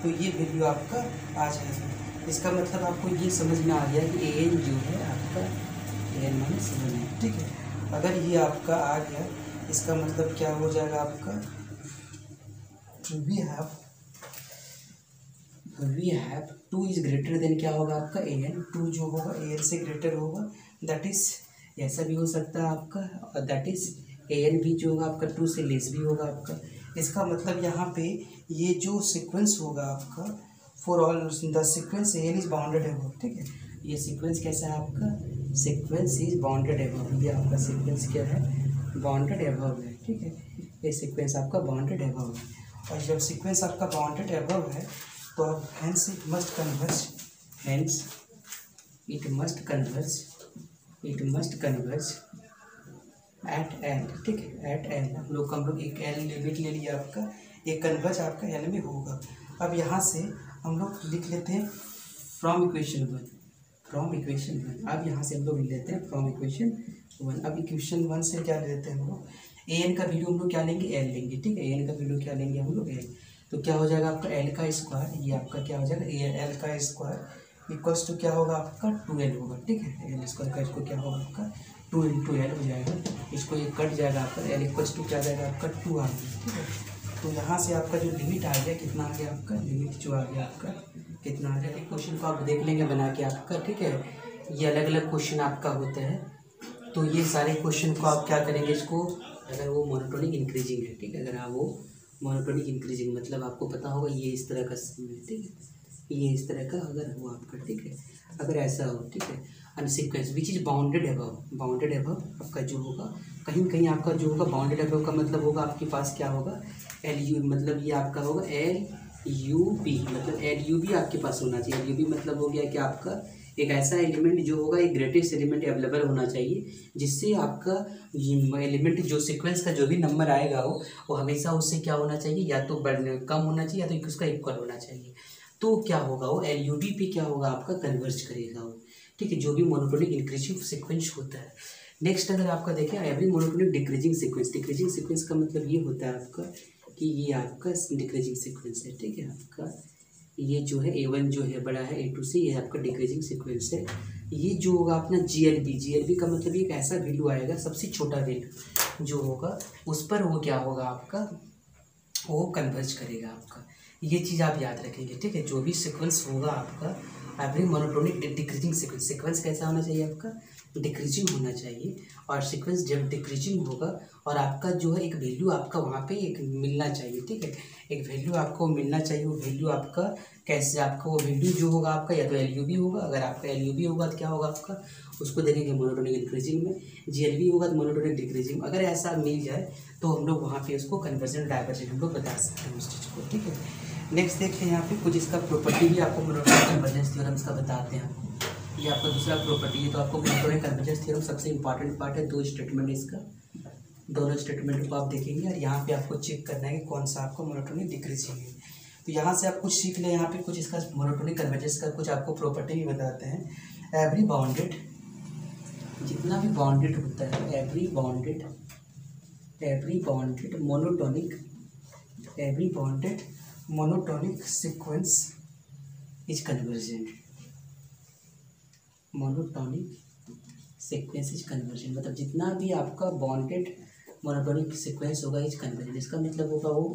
तो ये वैल्यू आपका आ जाएगा। इसका मतलब आपको ये समझ में आ गया कि an जो है आपका an माइनस 1 है, ठीक है। अगर ये आपका आ गया इसका मतलब क्या हो जाएगा आपका, we have 2 is greater than क्या होगा आपका an, 2 जो होगा an से ग्रेटर होगा, दैट इज ऐसा भी हो सकता है आपका, और दैट इज an भी जो होगा आपका 2 से लेस भी होगा आपका। इसका मतलब यहाँ पे ये जो सीक्वेंस होगा आपका for all the sequence n is bounded above, ठीक है। ये सीक्वेंस कैसा है आपका, सीक्वेंस इज बाउंडेड एबव, ये आपका सीक्वेंस क्या है, बाउंडेड एबव है, ठीक है। ये सीक्वेंस आपका बाउंडेड एबव है, और जब सीक्वेंस आपका बाउंडेड एबव है तो अब hence it must converge, hence it must converge, it must converge eight L, ठीक है, एट एल। हम लोग एक एल लिमिट ले लिया आपका, एक कन्वर्ज आपका एल में होगा। अब यहाँ से हम लोग लिख लेते हैं from equation one, from equation one. अब यहाँ से हम लोग लिख लेते हैं फ्रॉम इक्वेशन वन। अब इक्वेशन वन से क्या लेते हैं हम लोग, ए एन का वैल्यू हम लोग क्या लेंगे, एल लेंगे, ठीक है। ए एन का वैल्यू क्या लेंगे हम लोग, एल। तो क्या हो जाएगा आपका एल का स्क्वायर, ये आपका क्या हो जाएगा एल का स्क्वायर इक्वल्स टू क्या होगा आपका 2l होगा, ठीक है। एल स्क्वायर का इसको क्या होगा आपका 2 × एल हो जाएगा, इसको ये कट जाएगा आपका, एल इक्वल्स टू क्या जाएगा आपका 2 आ गया, ठीक है। तो यहाँ से आपका जो लिमिट आ गया कितना आ गया आपका, लिमिट जो आ गया आपका कितना आ गया। एक क्वेश्चन को आप देख लेंगे बना के आपका, ठीक है। ये अलग अलग क्वेश्चन आपका होता है, तो ये सारे क्वेश्चन को आप क्या करेंगे, इसको अगर वो मोनोटोनिक इंक्रीजिंग है, ठीक है, अगर आप वो मोनोटोनिक इंक्रीजिंग मतलब आपको पता होगा ये इस तरह का सीन है, ठीक है, ये इस तरह का अगर हो आपका, ठीक है, अगर ऐसा हो, ठीक है। And sequence which is bounded above, bounded above आपका जो होगा कहीं कहीं आपका जो होगा बाउंडेड अबव का मतलब होगा आपके पास क्या होगा एल यू, मतलब ये आपका होगा एल यू बी, मतलब एल यू बी आपके पास होना चाहिए। एल यू बी मतलब हो गया कि आपका एक ऐसा एलिमेंट जो होगा एक ग्रेटेस्ट एलिमेंट अवेलेबल होना चाहिए, जिससे आपका एलिमेंट जो सीक्वेंस का जो भी नंबर आएगा वो हमेशा उससे क्या होना चाहिए, या तो कम होना चाहिए या तो उसका इक्वल होना चाहिए। तो क्या होगा वो एल यू बी पे क्या होगा आपका कन्वर्ज करेगा वो, ठीक है, जो भी मोनोटोनिक इंक्रीजिंग सीक्वेंस होता है। नेक्स्ट अगर आपका देखें every monotonic decreasing sequence, decreasing sequence का मतलब ये होता है आपका कि ये आपका डिक्रीजिंग सीक्वेंस है, ठीक है। आपका ये जो है A1 जो है बड़ा है A2 से, ये आपका डिक्रीजिंग सीक्वेंस है। ये जो होगा अपना GLB, GLB का मतलब ये एक ऐसा वैल्यू आएगा सबसे छोटा वैल्यू जो होगा उस पर वो क्या होगा आपका वो कन्वर्ज करेगा आपका। ये चीज़ आप याद रखेंगे, ठीक है। जो भी सीक्वेंस होगा आपका every monotonic decreasing sequence, sequence कैसा होना चाहिए आपका डिक्रीजिंग होना चाहिए, और सीक्वेंस जब डिक्रीजिंग होगा और आपका जो है एक वैल्यू आपका वहाँ पे एक मिलना चाहिए, ठीक है, एक वैल्यू आपको मिलना चाहिए। वो वैल्यू आपका कैसे, आपका वो वैल्यू जो होगा आपका या तो LUB होगा, अगर आपका LUB होगा तो क्या होगा आपका उसको देखेंगे मोनोटोनिक इंक्रीजिंग में, GLB होगा तो मोनोटोनिक डिक्रीजिंग। अगर ऐसा मिल जाए तो हम लोग वहाँ पे उसको कन्वर्जन डाइवर्जन हम लोग बता सकते हैं उस चीज़ को, ठीक है। नेक्स्ट देखते हैं यहाँ पे कुछ इसका प्रॉपर्टी भी आपको मोनोटोनिक कन्वर्जेंस थ्योरम्स का बताते हैं आपको। ये आपका दूसरा प्रॉपर्टी है, तो आपको मोनोटोनिक कन्वर्जेंस थ्योरम सबसे इंपॉर्टेंट पार्ट है, 2 स्टेटमेंट इसका, दोनों स्टेटमेंट को आप देखेंगे और यहाँ पे आपको चेक करना है कि कौन सा आपको मोनोटोनिक डिक्रीजिंग है। तो यहाँ से आप कुछ सीख लें, यहाँ पे कुछ इसका मोनोटोनिक कन्वर्जेंस का कुछ आपको प्रॉपर्टी भी बताते हैं। एवरी बाउंडेड, जितना भी बाउंडेड होता है, every bounded monotonic sequence is convergent, monotonic sequence is convergent, मतलब जितना भी आपका बाउंडेड मोनोटोनिक सीक्वेंस होगा इज कन्वर्जेंट। इसका मतलब होगा वो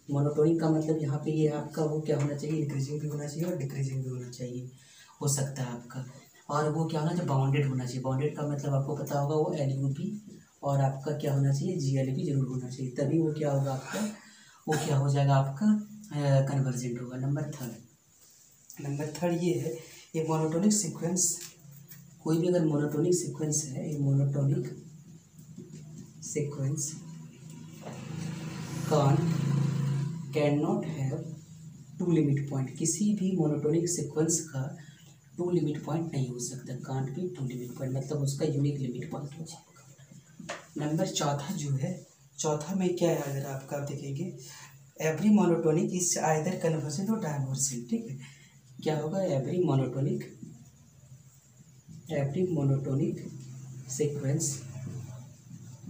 मोनोटोनिक का मतलब यहाँ पे ये आपका वो क्या होना चाहिए इंक्रीजिंग भी होना चाहिए और डिक्रीजिंग भी होना चाहिए, हो सकता है आपका। और वो क्या होना चाहिए बाउंडेड होना चाहिए, बाउंडेड का मतलब आपको पता होगा वो LUB और आपका क्या होना चाहिए GLB जरूर होना चाहिए, तभी वो क्या होगा आपका वो क्या हो जाएगा आपका कन्वर्जेंट होगा। नंबर थर्ड ये है, ये मोनोटोनिक सीक्वेंस, कोई भी अगर मोनोटोनिक सीक्वेंस है, ये monotonic sequence can not have 2 limit point, किसी भी मोनोटोनिक सीक्वेंस का 2 लिमिट पॉइंट नहीं हो सकता, कांट बी 2 लिमिट पॉइंट, मतलब उसका यूनिक लिमिट पॉइंट हो जाएगा। नंबर चौथा जो है, चौथा में क्या है अगर आपका देखेंगे every monotonic is either convergent और डाइवर्जेंट, ठीक है। क्या होगा एवरी मोनोटोनिक सीक्वेंस,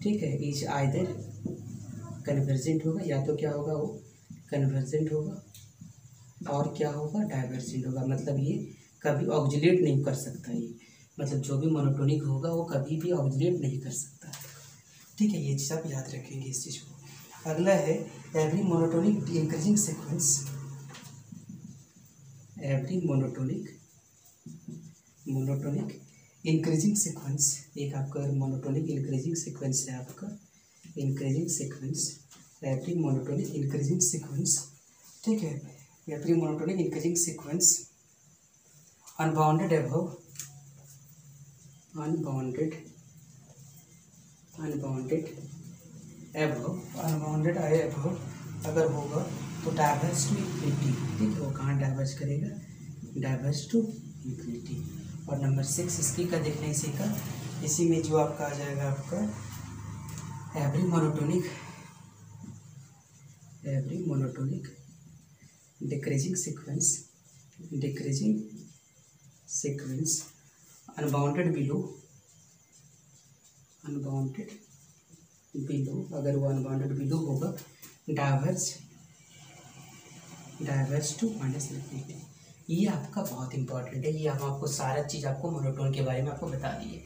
ठीक है, इज आइदर कन्वर्जेंट होगा, या तो क्या होगा वो कन्वर्जेंट होगा और क्या होगा डाइवर्जेंट होगा, मतलब ये कभी ऑक्जिलेट नहीं कर सकता, ये मतलब जो भी मोनोटोनिक होगा वो कभी भी ऑक्जिलेट नहीं कर सकता, ठीक है। ये चीज़ आप याद रखेंगे इस चीज़ को। अगला है every monotonic increasing sequence, every monotonic increasing sequence, एक आपका मोनोटोनिक इंक्रीजिंग सीक्वेंस है आपका increasing sequence, every monotonic increasing sequence, ठीक है, every monotonic increasing sequence unbounded above अगर होगा तो डाइवर्स टू इन्फिनिटी, ठीक है। वो कहाँ डाइवर्स करेगा, डाइवर्स टू इन्फिनिटी। और नंबर 6 इसकी का देखना इसी का, इसी में जो आपका आ जाएगा आपका every monotonic decreasing sequence unbounded below, अगर वो अनबाउंडेड बिलो होगा डाइवर्स टू माइनस इन्फिनिटी। ये आपका बहुत इंपॉर्टेंट है। ये हम आपको सारा चीज़ आपको मोनोटोन के बारे में आपको बता दिए,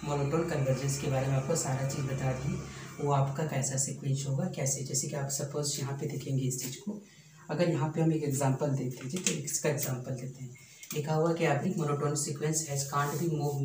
मोनोटोन कन्वर्जेंस के बारे में आपको सारा चीज़ बता दिए। वो आपका कैसा सीक्वेंस होगा, कैसे, जैसे कि आप सपोज यहाँ पे देखेंगे इस चीज़ को। अगर यहाँ पे हम एक एग्जांपल देखते हैं, ठीक है, इसका एग्जांपल देते हैं। लिखा हुआ कि every monotone sequence has can't be move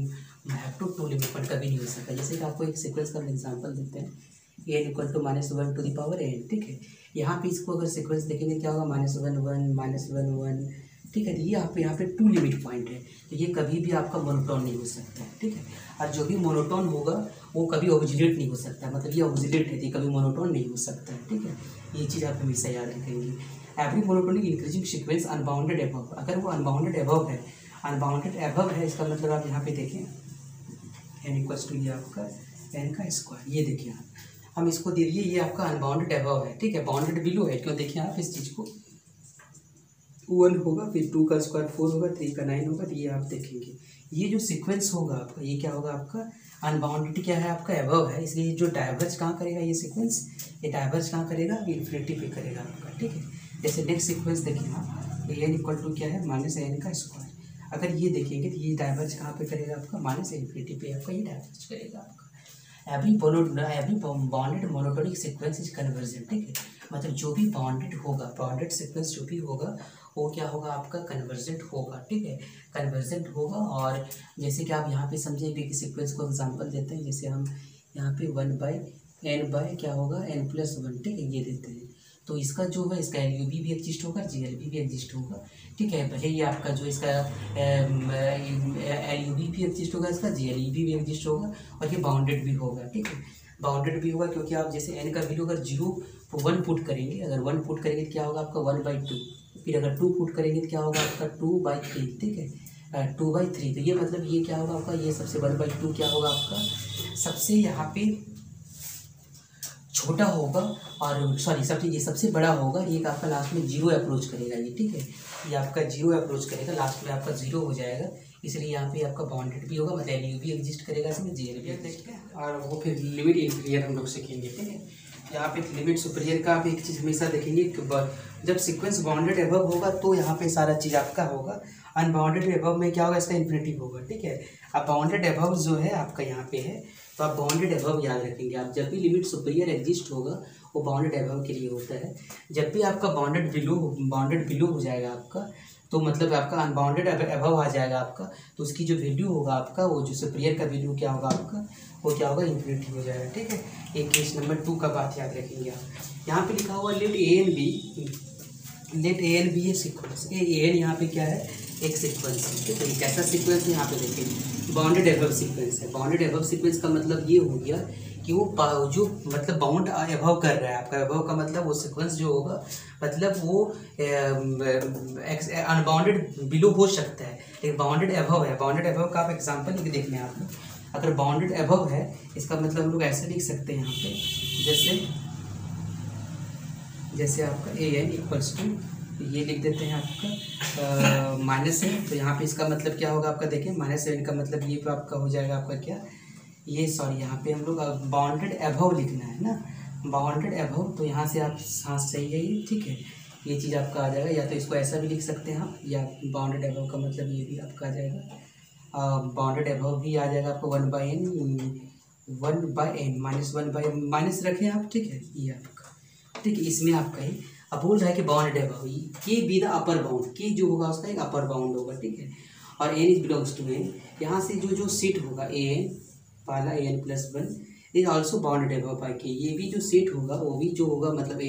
have to limit, पर कभी नहीं हो सकता। जैसे कि आपको एक सीक्वेंस का एग्जांपल देते हैं, n = -1 to the power n, ठीक है। यहाँ पे इसको अगर सीक्वेंस देखेंगे क्या होगा, -1 1 -1 1, ठीक है। तो ये आप यहाँ पे 2 लिमिट पॉइंट है, तो ये कभी भी आपका मोनोटोन नहीं हो सकता है, ठीक है। और जो भी मोनोटोन होगा वो कभी ऑब्जिलेट नहीं हो सकता, मतलब ये ऑब्जिलेट है, कभी मोनोटोन नहीं हो सकता है, ठीक है। ये चीज़ आप हमेशा याद रखेंगे। Every monotonic increasing sequence unbounded above, अगर वो अनबाउंडेड एबव है, इसका मतलब आप यहाँ पे देखें n = ये आपका n का स्क्वायर, ये देखिए आप, हम इसको दे दिए, ये आपका अनबाउंडेड एबव है, ठीक है। बाउंडेड बिलो है, क्यों, देखिए आप इस चीज़ को 1 होगा, फिर 2 का स्क्वायर 4 होगा, 3 का 9 होगा, तो ये आप देखेंगे ये जो सीक्वेंस होगा आपका, ये क्या होगा आपका अनबाउंडेड, क्या है आपका एबव है, इसलिए जो डाइवर्ज कहाँ करेगा ये सीक्वेंस, ये डाइवर्ज कहाँ करेगा, इन्फिनिटी पे करेगा आपका, ठीक है। जैसे नेक्स्ट सीक्वेंस देखिए आप, n = क्या है, -n का स्क्वायर। अगर ये देखेंगे तो ये डाइवर्ज कहाँ पे करेगा आपका, -∞ पे आपका ये डाइवर्ज करेगा आपका। Every bounded monotonic sequence is convergent, ठीक है। मतलब जो भी बाउंडेड होगा, बाउंडेड सीक्वेंस जो भी होगा वो क्या होगा आपका कन्वर्जेंट होगा, ठीक है, कन्वर्जेंट होगा। और जैसे कि आप यहाँ पे समझेंगे कि सीक्वेंस को एग्जांपल देते हैं, जैसे हम यहाँ पे 1/n क्या होगा n+1, ठीक है, ये देते हैं। तो इसका जो है, इसका LUB भी एग्जिस्ट होगा, GLB भी एग्जिस्ट होगा, ठीक है। भले ही आपका जो इसका LUB भी एग्जिस्ट होगा, इसका GLB भी एग्जिस्ट होगा, और ये बाउंडेड भी होगा, ठीक है। बाउंडेड भी होगा क्योंकि आप जैसे n का वैल्यू अगर 1 पुट करेंगे, अगर 1 पुट करेंगे तो क्या होगा आपका 1/2, फिर अगर 2 पुट करेंगे तो क्या होगा आपका 2/3, ठीक है, 2/3। तो ये मतलब ये क्या होगा आपका, ये सबसे 1/2 क्या होगा आपका, सबसे यहाँ पे छोटा होगा, और सॉरी ये सबसे बड़ा होगा, ये आपका लास्ट में 0 अप्रोच करेगा ये, ठीक है। ये आपका 0 अप्रोच करेगा, लास्ट में आपका 0 हो जाएगा, इसलिए यहाँ पे आपका बाउंडेड भी होगा, मतलब LU भी एग्जिस्ट करेगा, इसमें GL भी देखते हैं। और वो फिर लिमिट इंफीरियर हम लोग सीखेंगे, ठीक है। यहाँ पे लिमिट सुपीरियर का आप एक चीज़ हमेशा देखेंगे कि जब सीक्वेंस बाउंडेड एबव होगा तो यहाँ पे सारा चीज़ आपका होगा, अनबाउंडेड एबव में क्या होगा, इसका इन्फिनिटी होगा, ठीक है। अब बाउंडेड एबव जो है आपका यहाँ पे है, तो आप बाउंडेड एबव याद रखेंगे। आप जब भी लिमिट सुपीरियर एग्जिस्ट होगा वो बाउंडेड एबव के लिए होता है। जब भी आपका बाउंडेड बिलो हो जाएगा आपका, तो मतलब आपका अनबाउंडेड एबव आ जाएगा आपका, तो उसकी जो वैल्यू होगा आपका, वो जो सुपीरियर का वैल्यू क्या होगा आपका, वो क्या होगा इन्फिनिटी हो जाएगा, ठीक है। एक केस नंबर 2 का बात याद रखेंगे आप। यहाँ पे लिखा हुआ late A N B A sequence, A N यहाँ पे क्या है, एक सीक्वेंस है, ठीक है। कैसा सीक्वेंस है यहाँ पे देखेंगे, बाउंडेड एबव सीक्वेंस है। बाउंडेड एबव सीक्वेंस का मतलब ये हो गया कि वो जो मतलब बाउंड एबव कर रहा है आपका, एबव का मतलब वो सीक्वेंस जो होगा, मतलब वो अनबाउंडेड बिलो हो सकता है, लेकिन बाउंडेड एबव है। बाउंडेड एबव का आप एग्जांपल लिख देख लें आप लोग। अगर बाउंडेड एबव है, इसका मतलब हम लोग ऐसे लिख सकते हैं यहाँ पे, जैसे आपका an = ये लिख देते हैं आपका माइनस है, तो यहाँ पे इसका मतलब क्या होगा आपका, देखें -7 का मतलब ये आपका हो जाएगा आपका क्या, ये सॉरी यहाँ पे हम लोग बाउंडेड एबव लिखना है ना, बाउंडेड एबव, तो यहाँ से आप हाँ सही है ये, ठीक है, ये चीज़ आपका आ जाएगा। या तो इसको ऐसा भी लिख सकते हैं आप, या बाउंडेड एबव का मतलब ये भी आपका आ जाएगा, बाउंडेड एबव भी आ जाएगा आपको 1/n माइनस रखें आप, ठीक है, ये आपका, ठीक है। इसमें आपका ही अब बोल रहा है कि बाउंडेड एबव के बी द अपर बाउंड, के जो होगा उसका एक अपर बाउंड होगा, ठीक है। और n is belongs to n, यहाँ से जो सीट होगा an वाला an+1, is also bounded above by K. ये भी जो सेट होगा वो भी जो होगा मतलब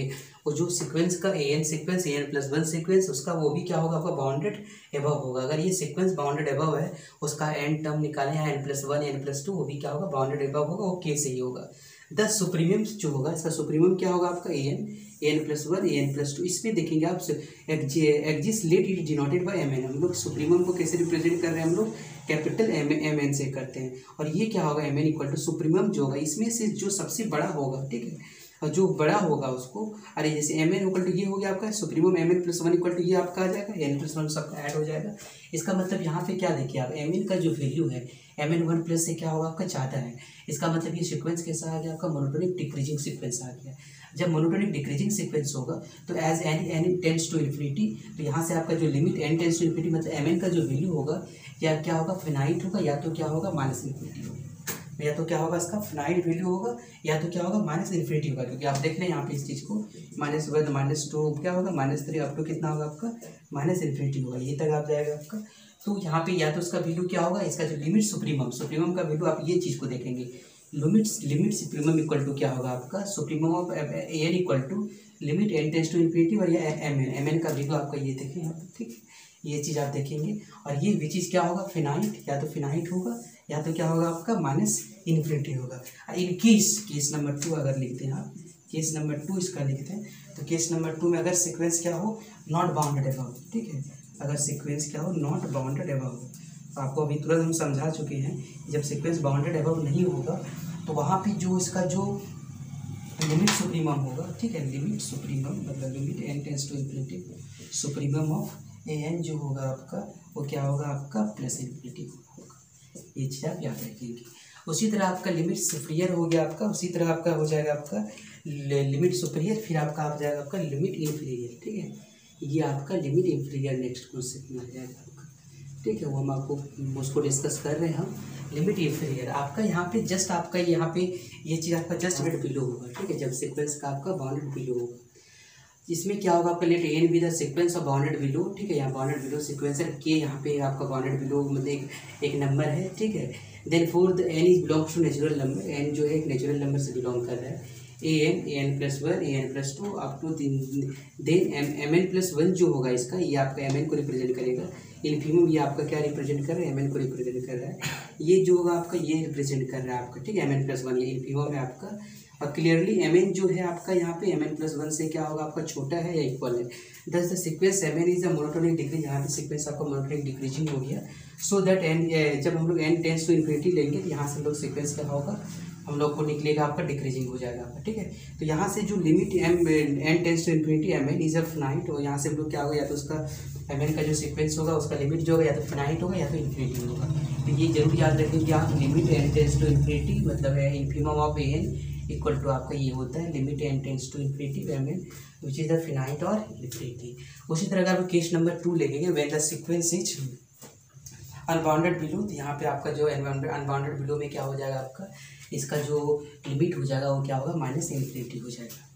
वो जो सीक्वेंस का एन सीक्वेंस an+1 सीक्वेंस उसका वो भी क्या होगा आपका बाउंडेड अबव होगा। अगर ये सीक्वेंस बाउंडेड अबव है उसका एन टर्म निकाले हैं n+1 n+2 वो भी क्या होगा बाउंडेड अबव होगा, वो के से ही होगा। द सुप्रीमियम जो होगा इसका सुप्रीमियम क्या होगा आपका an+1 an+2। इसमें देखेंगे आप exist let it denoted by mn। हम लोग सुप्रीमियम को कैसे रिप्रेजेंट कर रहे हैं, हम लोग कैपिटल mn से करते हैं। और ये क्या होगा mn इक्वल टू सुप्रीमियम जो होगा इसमें से जो सबसे बड़ा होगा, ठीक है, और जो बड़ा होगा उसको, अरे जैसे mn इक्वल टू ये हो गया आपका सुप्रीमियम mn+1 इक्वल टू ये आपका आ जाएगा n+1 सबका ऐड हो जाएगा। इसका मतलब यहाँ पे क्या देखिए आप mn का जो वैल्यू है mn1+ से क्या होगा आपका ज़्यादा है। इसका मतलब ये सीक्वेंस कैसा आ गया आपका मोनोटोनिक डिक्रीजिंग सीक्वेंस आ गया। जब मोनोटोनिक डिक्रीजिंग सीक्वेंस होगा तो as n tends to infinity, तो यहाँ से आपका जो limit n tends to infinity मतलब mn का जो वैल्यू होगा या क्या होगा फिनाइट होगा या तो क्या होगा माइनस इन्फिनिटी होगा, या तो क्या होगा इसका फिनाइट वैल्यू होगा या तो क्या होगा माइनस इन्फिनिटी होगा। क्योंकि आप देख लें यहाँ पे इस चीज़ को -1 -2 क्या होगा -3 अप टू कितना होगा आपका माइनस इन्फिनिटी होगा, यही तक आप जाएगा आपका। तो यहाँ पे या तो इसका वैल्यू क्या होगा, इसका जो लिमिट सुप्रीमम का वैल्यू आप ये चीज़ को देखेंगे लिमिट सुप्रीमम इक्वल टू क्या होगा आपका supremum of n equal to limit n tends to infinity और ये mn का वैल्यू आपका ये देखें यहाँ पे, ठीक है, ये चीज़ आप देखेंगे। और ये चीज़ क्या होगा फिनाइट, या तो फिनाइट होगा या तो क्या होगा आपका माइनस इन्फिनिटी होगा। इन केस नंबर 2 अगर लिखते हैं आप, केस नंबर 2 इसका लिखते हैं तो केस नंबर 2 में अगर सीक्वेंस क्या हो नॉट बाउंडेड अबव, ठीक है, अगर सीक्वेंस क्या हो नॉट बाउंडेड अबव, आपको अभी तुरंत हम समझा चुके हैं जब सीक्वेंस बाउंडेड अबव नहीं होगा तो वहाँ पे जो इसका जो लिमिट सुप्रीमम होगा, ठीक है, लिमिट सुप्रीमम मतलब limit n tends to infinity supremum of an जो होगा आपका वो क्या होगा आपका प्लस इन्फिनिटी होगा। ये चीज़ आप याद रखेंगे। उसी तरह आपका लिमिट सुपीरियर हो गया आपका, उसी तरह आपका हो जाएगा आपका लिमिट सुपीरियर, फिर आपका आ जाएगा आपका लिमिट इन्फीरियर, ठीक है, ये आपका लिमिट इन्फीरियर नेक्स्ट कॉन्सेप्ट में आ जाएगा आपका, ठीक है, वो हम आपको उसको डिस्कस कर रहे हैं हम। लिमिट इन्फीरियर आपका यहाँ पे जस्ट आपका यहाँ पे ये चीज़ आपका जस्ट बिट बिलो होगा, ठीक है, जब सीक्वेंस का आपका बाउंडेड बिलो होगा। इसमें क्या होगा आपका let n be the sequence of bounded below, ठीक है, यहाँ बाउंडेड बिलो सीक्वेंस है के, यहाँ पे आपका बाउंडेड बिलो मतलब एक नंबर है, ठीक है। Then for the n is belongs to natural number, n जो है एक नेचुरल नंबर से बिलोंग कर रहा है। an+1 an+2 up to then mn+1 जो होगा इसका ये आपका mn को रिप्रेजेंट करेगा। इन्फीमम ये आपका क्या रिप्रेजेंट कर रहा है mn को रिप्रेजेंट कर रहा है। ये जो होगा आपका ये रिप्रेजेंट कर रहा है आपका, ठीक है, mn+1 ये इन्फीमम है आपका। और क्लियरली mn जो है आपका यहाँ पे mn+1 से क्या होगा आपका छोटा है या इक्वल है। दस the sequence mn is a monotonic decrease, यहाँ पे सीक्वेंस आपका मोनोटोनिक डिक्रीजिंग हो गया। सो दैट n जब हम लोग n टेंड्स टू इन्फिनिटी लेंगे तो यहाँ से हम लोग सीक्वेंस क्या होगा हम लोग को निकलेगा आपका डिक्रीजिंग हो जाएगा आपका, ठीक है। तो यहाँ से जो limit n tends to infinity mn is a finite, और यहाँ से हम लोग क्या होगा या तो उसका mn का जो सीक्वेंस होगा उसका लिमिट जो होगा या तो फिनाइट होगा या तो इन्फिनिटी होगा। तो ये जरूर याद रखें कि आप limit n tends to infinity मतलब infimum of an equal to आपका ये होता है limit n tends to infinity mn which is the finite और इन्फिनिटी। उसी तरह अगर आप केस नंबर 2 लेंगे when the sequence is unbounded below, तो यहाँ पे आपका जो अनबाउंडेड बिलो में क्या हो जाएगा आपका इसका जो लिमिट हो जाएगा वो क्या होगा माइनस इन्फिनिटी हो जाएगा।